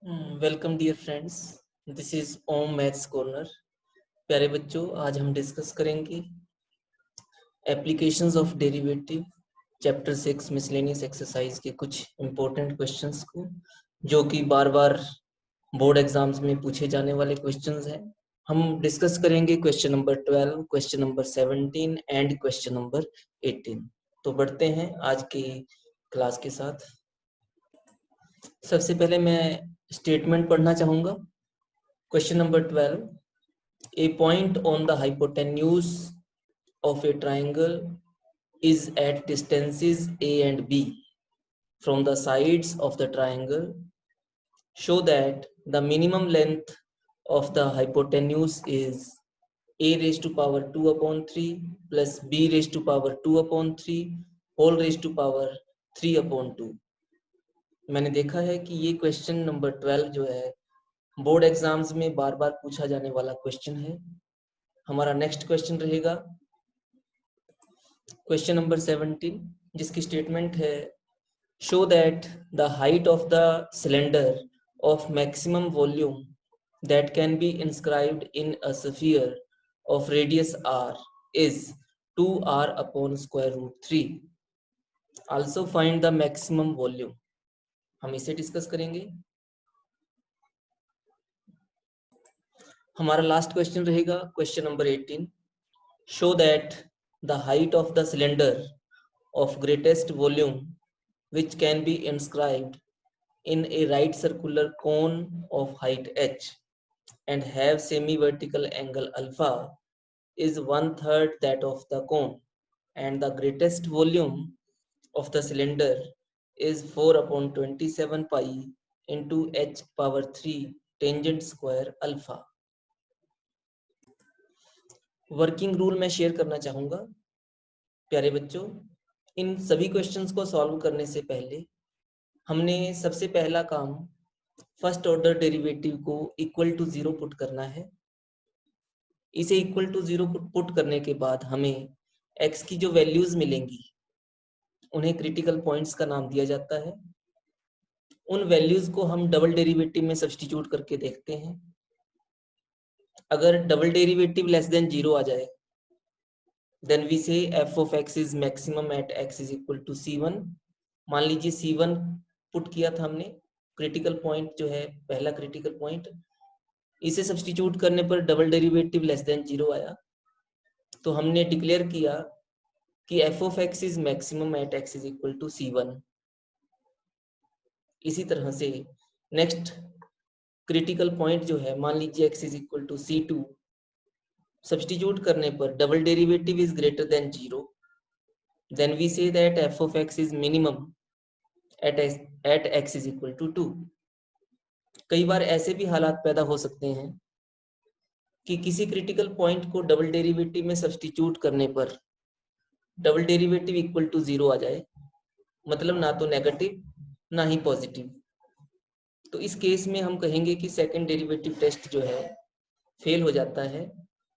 Welcome dear friends, this is Om maths corner. प्यारे बच्चों, आज हम डिस्कस करेंगे applications of derivative chapter 6 miscellaneous exercise के कुछ इम्पोर्टेंट क्वेश्चंस को, जो कि बार बार बोर्ड एग्जाम्स में पूछे जाने वाले क्वेश्चंस हैं। हम डिस्कस करेंगे question number 12, question number 17 and question number 18। तो बढ़ते हैं आज की क्लास के साथ। सबसे पहले मैं स्टेटमेंट पढ़ना चाहूंगा। Question number 12, a point on the hypotenuse of a triangle is at distances a and b from the sides of the triangle. Show that the minimum length of the hypotenuse is a raised to power 2 upon 3 plus b raised to power 2 upon 3 whole raised to power 3 upon 2। मैंने देखा है कि ये question number 12 जो है board exams में बार बार पूछा जाने वाला क्वेश्चन है। हमारा नेक्स्ट क्वेश्चन रहेगा क्वेश्चन नंबर 17, जिसकी स्टेटमेंट है show that the height of the cylinder of maximum volume that can be inscribed in a sphere of radius r is 2r upon square root 3। also find the maximum volume। हम इसे discuss करेंगे। हमारा last question रहेगा question number 18, show that the height of the cylinder of greatest volume which can be inscribed in a right circular cone of height h and have semi-vertical angle alpha is 1/3 that of the cone, and the greatest volume of the cylinder is 4 upon 27 pi into h power 3 tangent square alpha। Working rule मैं share करना चाहूंगा। प्यारे बच्चों, इन सभी questions को solve करने से पहले हमने सबसे पहला काम फर्स्ट ऑर्डर डेरिवेटिव को इक्वल टू 0 पुट करना है। इसे इक्वल टू 0 पुट करने के बाद हमें x की जो वैल्यूज मिलेंगी उन्हें क्रिटिकल पॉइंट्स का नाम दिया जाता है। उन वैल्यूज को हम डबल डेरिवेटिव में सब्स्टिट्यूट करके देखते हैं। अगर डबल डेरिवेटिव लेस देन 0 आ जाए देन वी से f of x is maximum at x is equal to c1। मान लीजिए c1 पुट किया था हमने, क्रिटिकल पॉइंट जो है पहला क्रिटिकल पॉइंट, इसे सब्स्टिट्यूट करने पर डबल डेरिवेटिव लेस देन 0 आया, तो हमने डिक्लेयर किया कि f of x is maximum at x is equal to c1। इसी तरह से नेक्स्ट क्रिटिकल पॉइंट जो है, मान लीजिए x is equal to c2, substitute करने पर double derivative is greater than 0, then we say that f of x is minimum at x is equal to 2। कई बार ऐसे भी हालात पैदा हो सकते हैं कि किसी क्रिटिकल पॉइंट को डबल डेरिवेटिव में सब्स्टिट्यूट करने पर डबल डेरिवेटिव इक्वल टू 0 आ जाए, मतलब ना तो नेगेटिव ना ही पॉजिटिव। तो इस केस में हम कहेंगे कि सेकंड डेरिवेटिव टेस्ट जो है फेल हो जाता है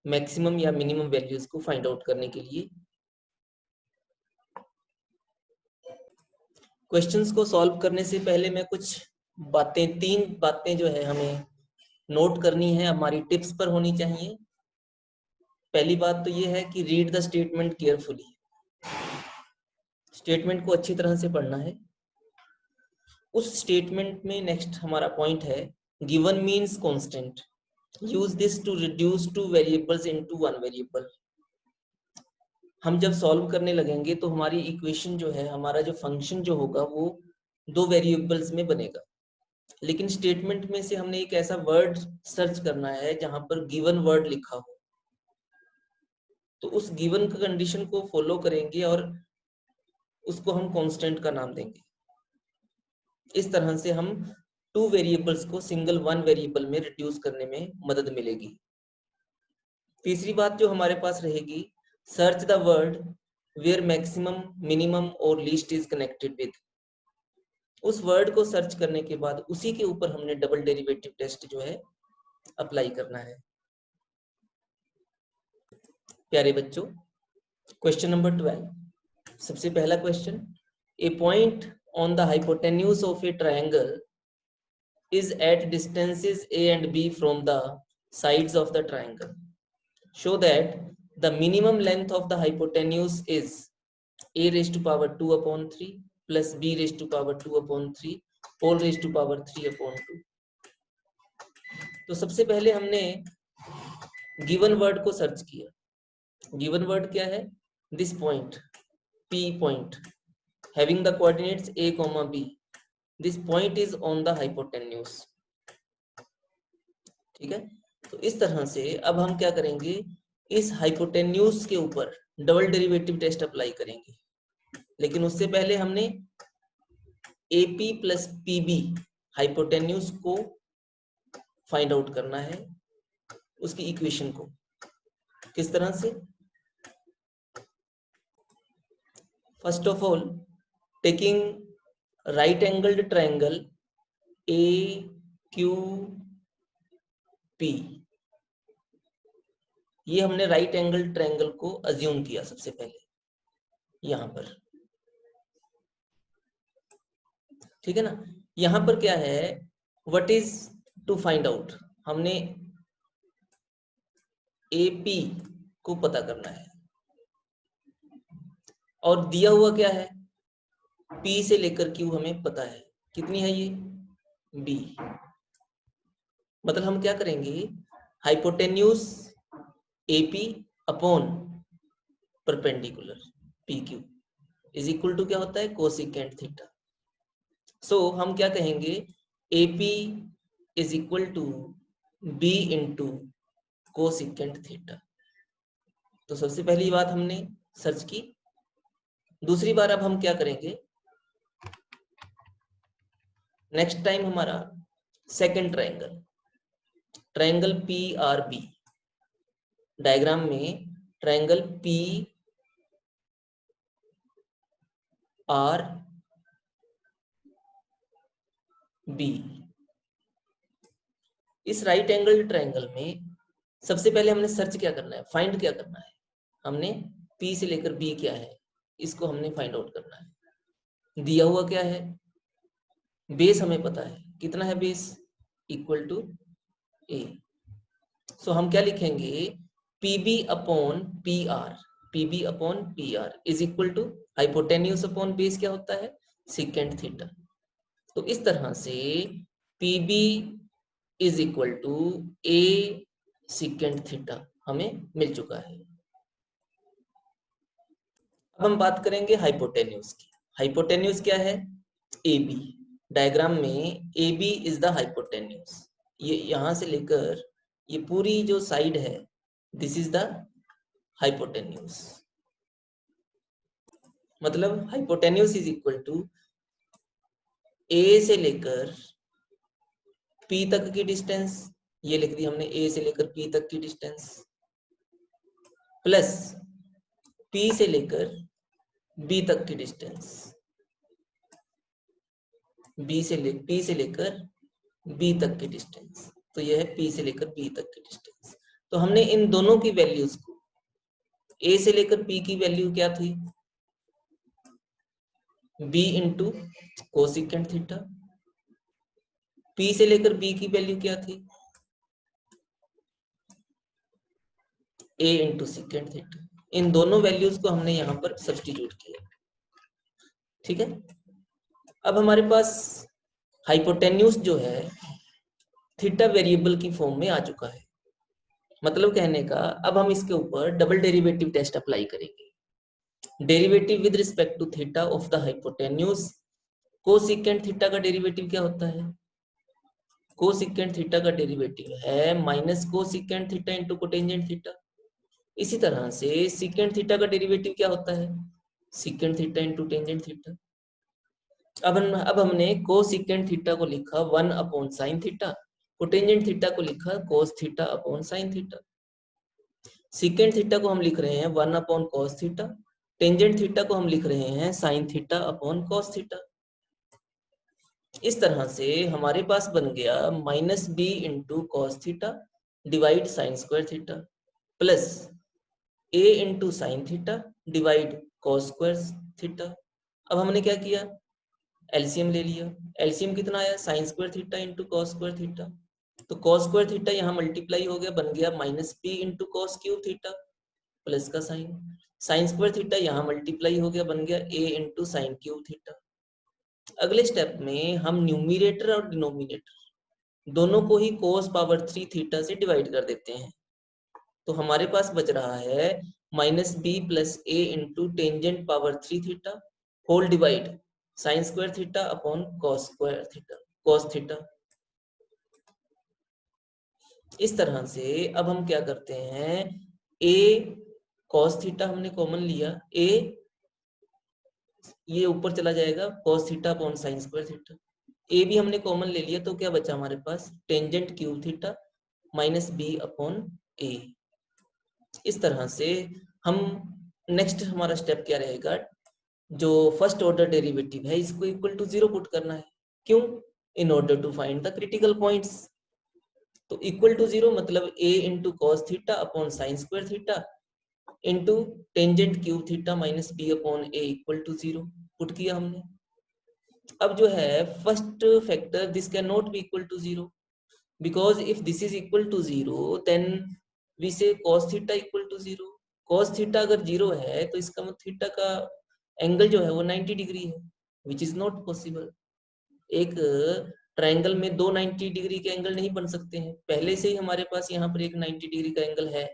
मैक्सिमम या मिनिमम वैल्यूज को फाइंड आउट करने के लिए। क्वेश्चंस को सॉल्व करने से पहले मैं कुछ तीन बातें जो है हमें नोट करनी है, हमारी टिप्स पर होनी चाहिए। पहली बात तो ये है कि read the statement carefully. Statement को अच्छी तरह से पढ़ना है। उस स्टेटमेंट में नेक्स्ट हमारा पॉइंट है given means constant, use this to reduce two variables into one variable. हम जब सॉल्व करने लगेंगे तो हमारी इक्वेशन जो है, हमारा जो फंक्शन जो होगा वो दो वेरिएबल्स में बनेगा, लेकिन स्टेटमेंट में से हमने एक ऐसा वर्ड सर्च करना है जहां पर गिवन वर्ड लिखा हो, तो उस गिवन कंडीशन को फॉलो करेंगे और उसको हम कांस्टेंट का नाम देंगे। इस तरह से हम टू वेरिएबल्स को सिंगल वन वेरिएबल में रिड्यूस करने में मदद मिलेगी। तीसरी बात जो हमारे पास रहेगी, search the word where maximum minimum और लीस्ट इज कनेक्टेड विद। उस वर्ड को सर्च करने के बाद उसी के ऊपर हमने डबल डेरिवेटिव टेस्ट जो है अप्लाई करना है। प्यारे बच्चों, क्वेश्चन नंबर 12, सबसे पहला question, A point on the hypotenuse of A triangle is at distances a and b from the sides of the triangle. Show that the minimum length of the hypotenuse is a raised to power 2 upon 3 plus b raised to power 2 upon 3 whole raised to power 3 upon 2. तो सबसे पहले हमने given word को search किया। Given word क्या है? This point P point having the coordinates a comma b. This point is on the hypotenuse. ठीक है, तो इस तरह से अब हम क्या करेंगे, इस हाइपोटेन्यूज के ऊपर डबल डेरिवेटिव टेस्ट अप्लाई करेंगे। लेकिन उससे पहले हमने AP प्लस PB हाइपोटेन्यूज को फाइंड आउट करना है, उसकी इक्वेशन को। किस तरह से? First of all taking right angled triangle AQP, ये हमने राइट एंगल ट्रायंगल को अज्यूम किया सबसे पहले यहां पर। ठीक है ना, यहां पर क्या है, what is to find out, हमने AP को पता करना है और दिया हुआ क्या है, P से लेकर Q हमें पता है। कितनी है ये? B। मतलब हम क्या करेंगे, hypotenuse AP upon perpendicular PQ is equal to क्या होता है, कोसेकेंट थीटा। सो हम क्या कहेंगे, AP is equal to B into cosecant theta. तो सबसे पहली बात हमने सर्च की। दूसरी बार अब हम क्या करेंगे, नेक्स्ट टाइम हमारा second triangle, triangle PRB, diagram में ट्रायंगल PRB, इस राइट एंगल ट्रायंगल में सबसे पहले हमने सर्च क्या करना है, फाइंड क्या करना है, हमने P से लेकर B क्या है इसको हमने फाइंड आउट करना है। दिया हुआ क्या है, बेस हमें पता है, कितना है base, equal to A। So हम क्या लिखेंगे, PB upon PR, PB upon PR is equal to hypotenuse upon base क्या होता है, सेकेंट थीटा। तो इस तरह से PB is equal to A secant theta हमें मिल चुका है। अब हम बात करेंगे हाइपोटेन्यूज की। हाइपोटेन्यूज क्या है, AB। डायग्राम में AB इज द हाइपोटेन्यूज। ये यहां से लेकर ये पूरी जो साइड है, दिस इज द हाइपोटेन्यूज। मतलब hypotenuse is equal to A से लेकर P तक की डिस्टेंस, ये लिख दी हमने, A से लेकर P तक की डिस्टेंस, प्लस P से लेकर B तक की डिस्टेंस, P से लेकर B तक की डिस्टेंस। तो यह है P से लेकर B तक की डिस्टेंस। तो हमने इन दोनों की वैल्यूज को, A से लेकर P की वैल्यू क्या थी, B into cosecant theta, P से लेकर B की वैल्यू क्या थी, A इंटू सेकेंट थीटा। इन दोनों वैल्यूज को हमने यहाँ पर सब्स्टिट्यूट किया। ठीक है, अब हमारे पास हाइपोटेन्यूज जो है थीटा वेरिएबल की फॉर्म में आ चुका है। मतलब कहने का, अब हम इसके ऊपर डबल डेरिवेटिव टेस्ट अप्लाई करेंगे। Derivative with respect to theta of the hypotenuse, cosecant theta का डेरिवेटिव क्या होता है, कोसेकेंट थीटा का डेरिवेटिव है minus cosecant theta into cotangent theta. इसी तरह से सेकेंट थीटा का डेरिवेटिव क्या होता है, secant theta into tangent theta. अब हमने कोसेकेंट थीटा को लिखा 1 upon sine theta, cotangent theta को लिखा cos theta upon sine theta. Secant theta को हम लिख रहे हैं 1 upon cos theta, tangent theta को हम लिख रहे हैं sine theta upon cos theta. इस तरह से हमारे पास बन गया minus B into cos theta divide sine square theta, plus A into sine theta divide cos square theta. अब हमने क्या किया, एलसीएम ले लिया, एलसीएम कितना आया sign square theta into cos square theta, तो कॉस स्क्वायर थीटा यहाँ मल्टीप्लाई हो गया, बन गया minus P into cos cube theta plus का साइन, साइन स्क्वायर थीटा यहाँ मल्टीप्लाई हो गया, बन गया ए इंटू साइन क्यूब थीटा। अगले स्टेप में हम न्यूमिरेटर और डिनोमिनेटर दोनों को ही कोस पावर 3 थीटा से डिवाइड कर देते हैं, तो हमारे पास बच रहा है minus B plus A into tangent power 3 theta whole divide sine square theta upon cos square theta cos theta. इस तरह से अब हम क्या करते हैं, ए कॉस थीटा हमने कॉमन लिया, ए ये ऊपर चला जाएगा cos theta upon sine square theta, A भी हमने कॉमन ले लिया, तो क्या बचा हमारे पास tangent cube theta minus B upon A. इस तरह से हम नेक्स्ट हमारा स्टेप क्या रहेगा, जो फर्स्ट ऑर्डर डेरिवेटिव है इसको इक्वल टू 0 पुट करना है, क्यों, in order to find the critical points. तो इक्वल टू 0 मतलब a into cos theta upon sine square theta into tangent cube theta minus B upon A equal to 0 put किया हमने। अब जो है first factor this can not be equal to 0 because if this is equal to 0 then we say cos theta equal to 0। cos theta अगर 0 है तो इसका मतलब थीटा का एंगल जो है वो 90 डिग्री है, which is not possible। एक ट्रायंगल में दो 90 डिग्री के एंगल नहीं बन सकते हैं, पहले से ही हमारे पास यहाँ पर एक 90 डिग्री का एंगल है,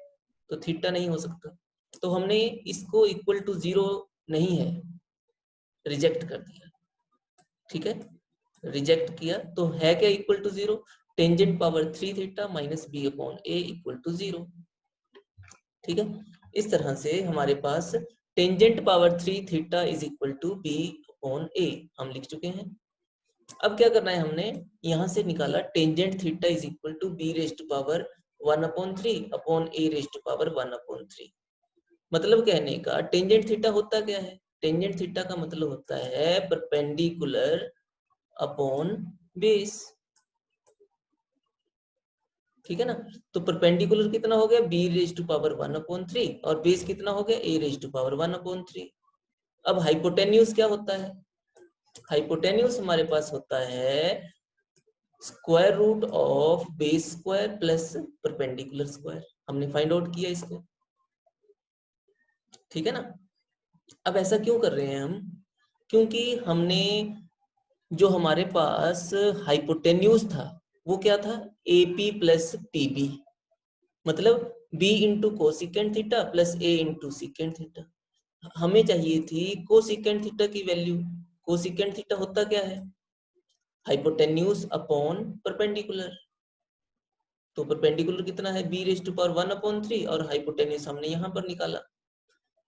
तो थीटा नहीं हो सकता, तो हमने इसको इक्वल टू 0 नहीं है रिजेक्ट कर दिया, ठीक है, रिजेक्ट किया, तो है क्या equal to 0, tangent power 3 theta minus B upon A equal to 0। ठीक है, इस तरह से हमारे पास tangent power 3 theta is equal to B upon A हम लिख चुके हैं। अब क्या करना है, हमने यहां से निकाला tangent theta is equal to B raised to power 1/3 upon A raised to power 1/3। मतलब कहने का टेंजेंट थीटा होता क्या है, टेंजेंट थीटा का मतलब होता है परपेंडिकुलर अपॉन बेस, ठीक है ना। तो परपेंडिकुलर कितना हो गया b रेज टू पावर 1/3 और बेस कितना हो गया a रेज टू पावर 1/3। अब हाइपोटेन्यूज क्या होता है, हाइपोटेन्यूज हमारे पास होता है square root of base square plus perpendicular square, हमने फाइंड आउट किया इसको, ठीक है ना। अब ऐसा क्यों कर रहे हैं हम, क्योंकि हमने जो हमारे पास हाइपोटेन्यूज था वो क्या था AP प्लस TB, मतलब b into cosecant theta plus a into secant theta. हमें चाहिए थी कोसिकेंट थीटा की वैल्यू, कोसिकेंट थीटा होता क्या है हाइपोटेन्यूज अपॉन परपेंडिकुलर, तो परपेंडिकुलर कितना है b रेज टू पावर 1/3 और हाइपोटेन्यूज हमने यहाँ पर निकाला।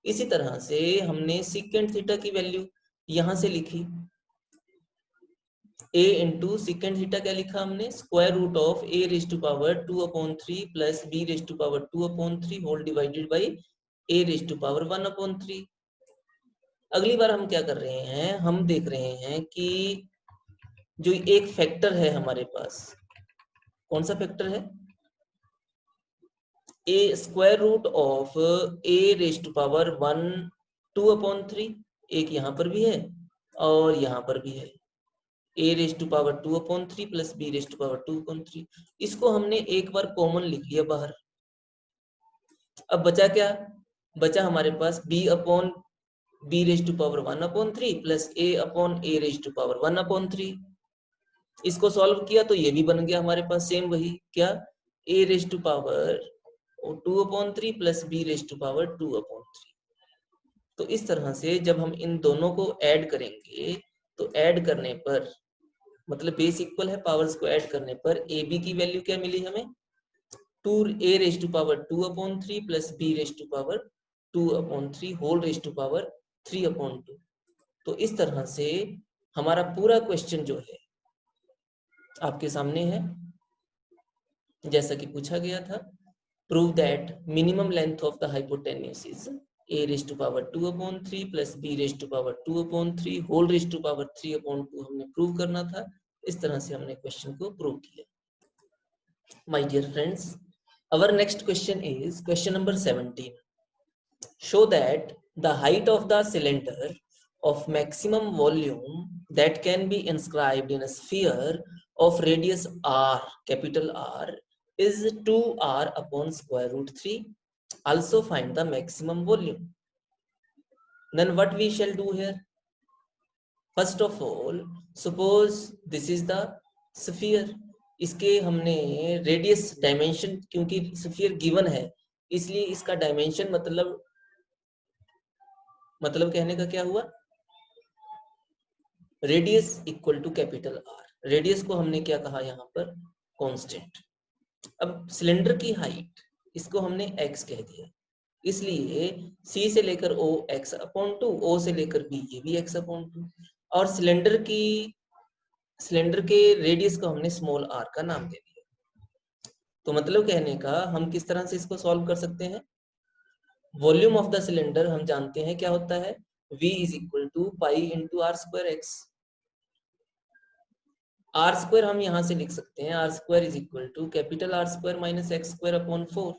इसी तरह से हमने सिकेंट थीटा की वैल्यू यहाँ से लिखी, a इंटू सिकेंट थीटा क्या लिखा हमने square root of a raise to power 2/3 plus b raise to power 2/3 whole divided by a raise to power 1/3। अगली बार हम क्या कर रहे हैं, हम देख रहे हैं कि जो एक फैक्टर है हमारे पास, कौन सा फैक्टर है, a square root of a raise to power 2/3, एक यहाँ पर भी है और यहाँ पर भी है, a raise to power 2/3 plus b raise to power 2/3, इसको हमने एक बार कॉमन लिख लिया बाहर। अब बचा क्या, बचा हमारे पास b raise to power 1/3 plus a raise to power 1/3। इसको सॉल्व किया तो ये भी बन गया हमारे पास सेम वही, क्या a raise to power 2/3 plus b raise to power 2/3। तो इस तरह से जब हम इन दोनों को ऐड करेंगे तो ऐड करने पर मतलब बेस इक्वल है, पावर्स को ऐड करने पर ए बी की वैल्यू क्या मिली हमें 2a raise to power 2/3 plus b raise to power 2/3 whole raise to power 3/2। तो इस तरह से हमारा पूरा क्वेश्चन जो है आपके सामने है, जैसा कि पूछा गया था, prove that minimum length of the hypotenuse is a raise to power 2/3 plus b raise to power 2/3 whole raise to power 3/2 हमने प्रूव करना था। इस तरह से हमने क्वेश्चन को प्रूव किया। My dear friends, our next question is question number 17. Show that the height of the cylinder of maximum volume that can be inscribed in a sphere of radius r, capital R, is 2r upon square root 3. Also find the maximum volume. Then what we shall do here? First of all, suppose this is the sphere. इसके हमने radius dimension, क्योंकि sphere given है इसलिए इसका dimension मतलब कहने का क्या हुआ, radius equal to capital R. Radius को हमने क्या कहा यहाँ पर, कांस्टेंट। अब सिलेंडर की हाइट इसको हमने x कह दिया, इसलिए c से लेकर o x अपॉन 2, o से लेकर b ये भी x अपॉन 2, और सिलेंडर के रेडियस को हमने स्मॉल r का नाम दे दिया। तो मतलब कहने का हम किस तरह से इसको सॉल्व कर सकते हैं, वॉल्यूम ऑफ द सिलेंडर हम जानते हैं क्या होता है, v is equal to pi into R square X. R square हम यहां से लिख सकते हैं, R square is equal to capital R square minus X square upon 4,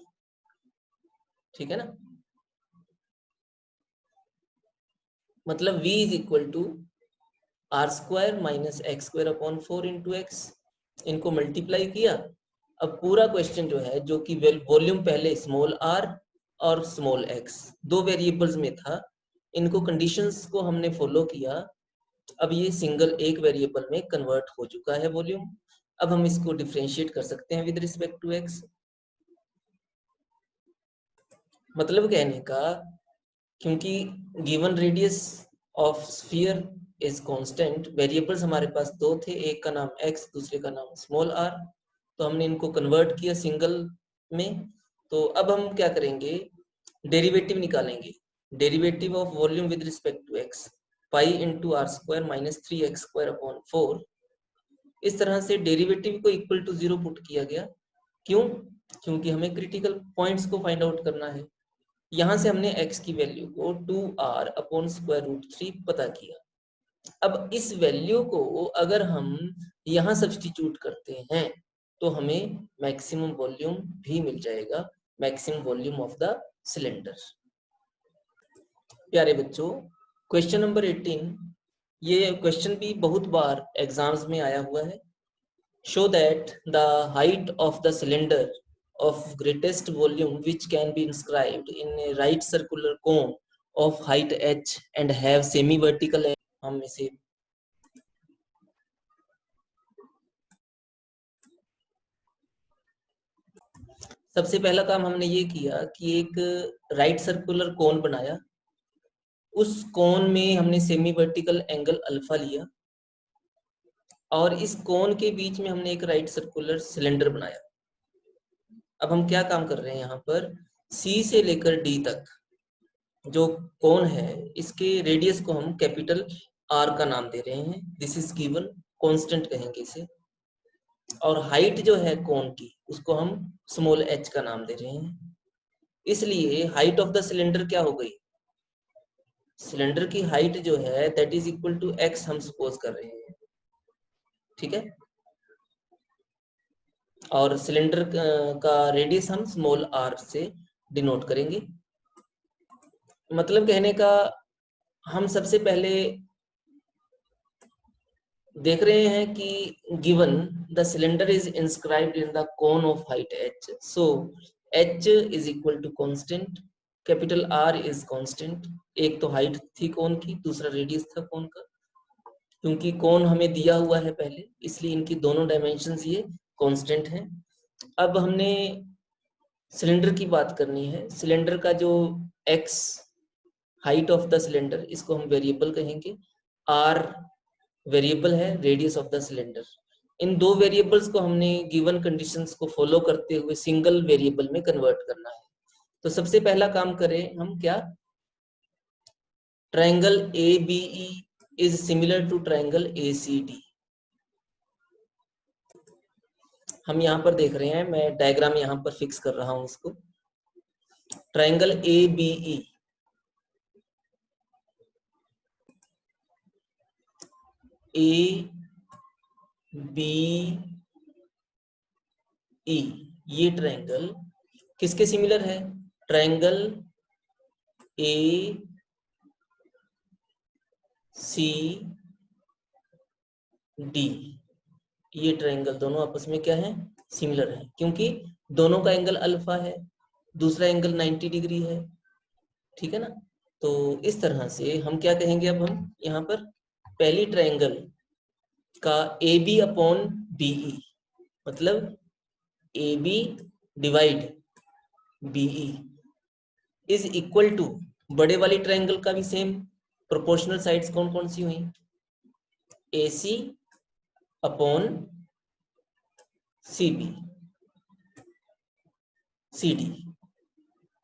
ठीक है ना। मतलब v is equal to R square minus X square upon 4 into X, इनको मल्टीप्लाई किया। अब पूरा क्वेश्चन जो है, जो कि वॉल्यूम पहले स्मॉल आर और स्मॉल एक्स दो वेरिएबल्स में था, इनको कंडीशंस को हमने फॉलो किया। अब ये सिंगल एक वेरिएबल में कन्वर्ट हो चुका है वॉल्यूम। अब हम इसको डिफरेंशिएट कर सकते हैं विद रिस्पेक्ट टू एक्स। मतलब कहने का, क्योंकि given radius of sphere is constant, variables हमारे पास दो थे, एक का नाम x दूसरे का नाम स्मॉल r, तो हमने इनको कन्वर्ट किया सिंगल में। तो अब हम क्या करेंगे, डेरिवेटिव निकालेंगे। Derivative of volume with respect to x, pi into R square minus 3x square upon 4। इस तरह से डेरिवेटिव को इक्वल टू 0 पुट किया गया। क्यों? क्योंकि हमें क्रिटिकल पॉइंट्स को फाइंड आउट करना है। यहां से हमने x की वैल्यू को 2r अपॉन स्क्वायर रूट 3 पता किया। अब इस वैल्यू को अगर हम यहां सब्स्टिट्यूट करते हैं तो हमें मैक्सिमम वॉल्यूम भी मिल जाएगा, maximum volume of the cylinder. प्यारे बच्चों, क्वेश्चन नंबर 18, ये क्वेश्चन भी बहुत बार एग्जाम्स में आया हुआ है। Show that the height of the cylinder of greatest volume which can be inscribed in a right circular cone of height h and have semi vertical edge. हम इसे सबसे पहला काम हमने ये किया कि एक राइट सर्कुलर कोन बनाया, उस कोन में हमने सेमी वर्टिकल एंगल अल्फा लिया, और इस कोन के बीच में हमने एक राइट सर्कुलर सिलेंडर बनाया। अब हम क्या काम कर रहे हैं यहाँ पर, C से लेकर D तक जो कोन है इसके रेडियस को हम कैपिटल R का नाम दे रहे हैं, दिस इज गिवन, कांस्टेंट कहेंगे इसे। और हाइट जो है कोन की उसको हम स्मॉल h का नाम दे रहे हैं। इसलिए हाइट ऑफ द सिलेंडर क्या हो गई, सिलेंडर की हाइट जो है that is equal to x हम सपोज कर रहे हैं, ठीक है। और सिलेंडर का रेडियस हम स्मॉल r से डिनोट करेंगे। मतलब कहने का, हम सबसे पहले देख रहे हैं कि given the cylinder is inscribed in the cone of height h, so h is equal to constant, capital R is constant. एक तो हाइट थी कोन की, दूसरा रेडियस था कोन का। क्योंकि कोन हमें दिया हुआ है पहले, इसलिए इनकी दोनों डायमेंशंस ये कांस्टेंट हैं। अब हमने सिलेंडर की बात करनी है। सिलेंडर का जो x height of the cylinder, इसको हम वेरिएबल कहेंगे, r वेरिएबल है, रेडियस ऑफ द सिलेंडर। इन दो वेरिएबल्स को हमने गिवन कंडीशंस को फॉलो करते हुए सिंगल वेरिएबल में कन्वर्ट करना है। तो सबसे पहला काम करें हम क्या, triangle ABE is similar to triangle ACD। हम यहाँ पर देख रहे हैं, मैं डायग्राम यहाँ पर फिक्स कर रहा हूँ इसको। ट्रायंगल ABE, ABE ये ट्रायंगल किसके सिमिलर है, ट्रायंगल सी डी, ये ट्रायंगल दोनों आपस में क्या है, सिमिलर है, क्योंकि दोनों का एंगल अल्फा है, दूसरा एंगल 90 डिग्री है, ठीक है ना। तो इस तरह से हम क्या कहेंगे, अब हम यहाँ पर पहली ट्रायंगल का ए बी अपॉन बीई, मतलब A B divide BE is equal to, बड़े वाली ट्रायंगल का भी सेम, प्रोपोर्शनल साइड्स कौन कौन सी हुई, A C upon C B, C D,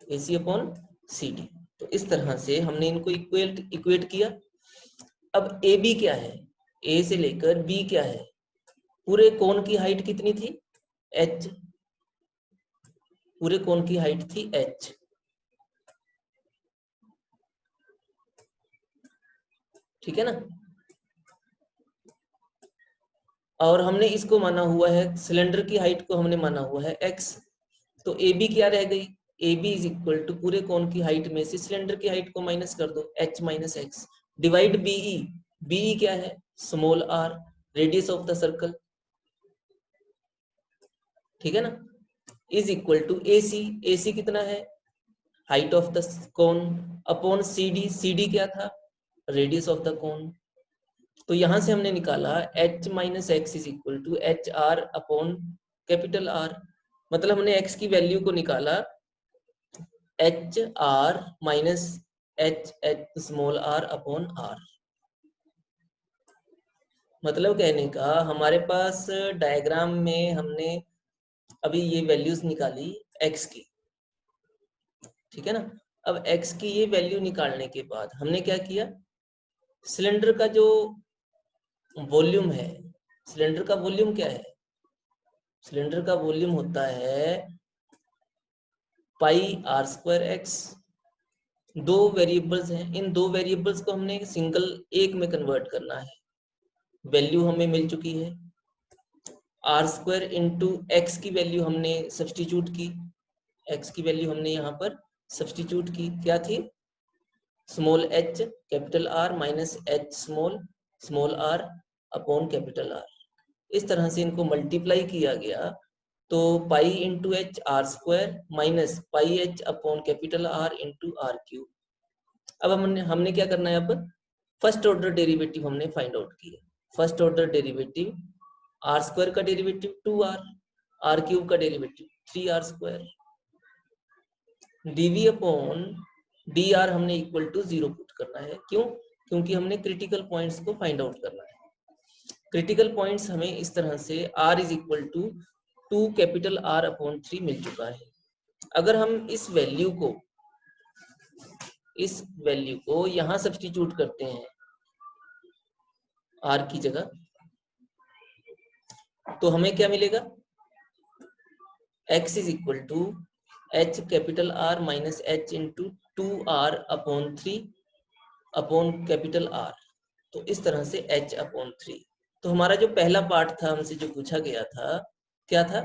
A C upon C D. तो इस तरह से हमने इनको इक्वेट किया। अब ए बी क्या है, ए से लेकर बी क्या है, पूरे कोण की हाइट कितनी थी, एच, पूरे कोण की हाइट थी एच, ठीक है ना। और हमने इसको माना हुआ है, सिलेंडर की हाइट को हमने माना हुआ है एक्स, तो ए बी क्या रह गई, A B is equal to पूरे कोण की हाइट में से सिलेंडर की हाइट को माइनस कर दो, H minus X, divide BE, BE क्या है, small R, radius of the circle, ठीक है ना, is equal to A C, A C कितना है, height of the cone, upon C D, C D क्या था, रेडियस ऑफ द कोन। तो यहां से हमने निकाला h minus X is equal to H R upon capital R, मतलब हमने x की वैल्यू को निकाला H R minus H H small R upon R. मतलब कहने का हमारे पास डायग्राम में हमने अभी ये वैल्यूज निकाली x की, ठीक है ना। अब x की ये वैल्यू निकालने के बाद हमने क्या किया, सिलेंडर का जो वॉल्यूम है, सिलेंडर का वॉल्यूम क्या है, सिलेंडर का वॉल्यूम होता है पाई आर स्क्वायर एक्स। दो वेरिएबल्स हैं, इन दो वेरिएबल्स को हमने सिंगल एक में कन्वर्ट करना है, वैल्यू हमें मिल चुकी है, आर स्क्वायर इंटू एक्स की वैल्यू हमने सब्सटीट्यूट की, एक्स की वैल्यू हमने यहाँ पर सब्सटीट्यूट की, क्या थी, small H capital R minus H small R upon capital R. इस तरह से इनको मल्टीप्लाई किया गया, तो pi into H R square minus pi H upon capital R into R cube. अब हमने क्या करना है, अब फर्स्ट ऑर्डर डेरिवेटिव हमने फाइंड आउट किया। First order derivative, R square का डेरिवेटिव 2r, आर क्यूब का derivative 3r square, dv upon dr हमने इक्वल टू 0 पुट करना है, क्यों, क्योंकि हमने क्रिटिकल पॉइंट्स को फाइंड आउट करना है। क्रिटिकल पॉइंट्स हमें इस तरह से r is equal to 2 capital R upon 3 मिल चुका है। अगर हम इस वैल्यू को यहां सब्स्टिट्यूट करते हैं r की जगह, तो हमें क्या मिलेगा, x is equal to h capital R minus h into 2r upon 3 upon capital R, तो इस तरह से h अपॉन 3। तो हमारा जो पहला पार्ट था, हमसे जो पूछा गया था, क्या था,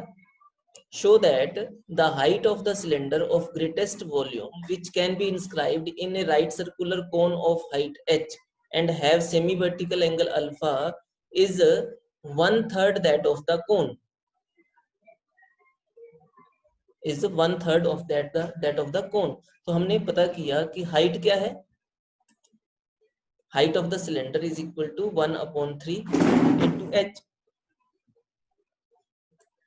show that the height of the cylinder of greatest volume which can be inscribed in a right circular cone of height h and have semi-vertical angle alpha is 1/3 that of the cone, is 1/3 of that of the cone। तो हमने पता किया कि height क्या है, height of the cylinder is equal to 1/3 into H.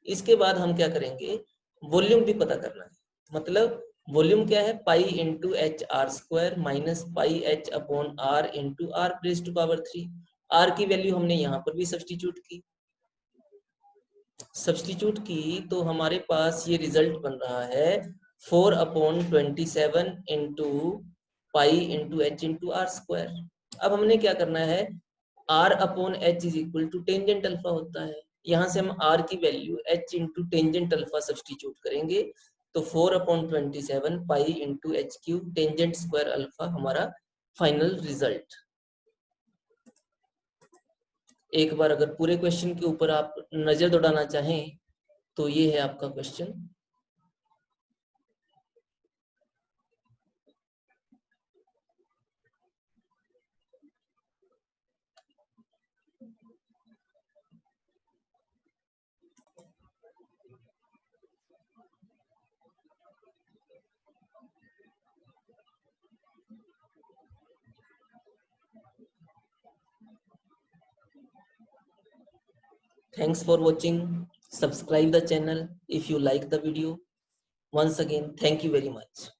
इसके बाद हम क्या करेंगे, वॉल्यूम भी पता करना है, मतलब वॉल्यूम क्या है, pi into H R square minus pi H upon R into R raised to power 3। R की वैल्यू हमने यहाँ पर भी सब्स्टिट्यूट की, तो हमारे पास ये रिजल्ट बन रहा है 4/27 into pi into H into R square. अब हमने क्या करना है, R upon H is equal to tangent alpha होता है, यहाँ से हम r की value h into tangent alpha substitute करेंगे, तो 4/27 pi into H cube tangent square alpha हमारा फाइनल रिजल्ट। एक बार अगर पूरे क्वेश्चन के ऊपर आप नजर दौड़ाना चाहें तो ये है आपका question. Thanks for watching. Subscribe the channel if you like the video. Once again, thank you very much.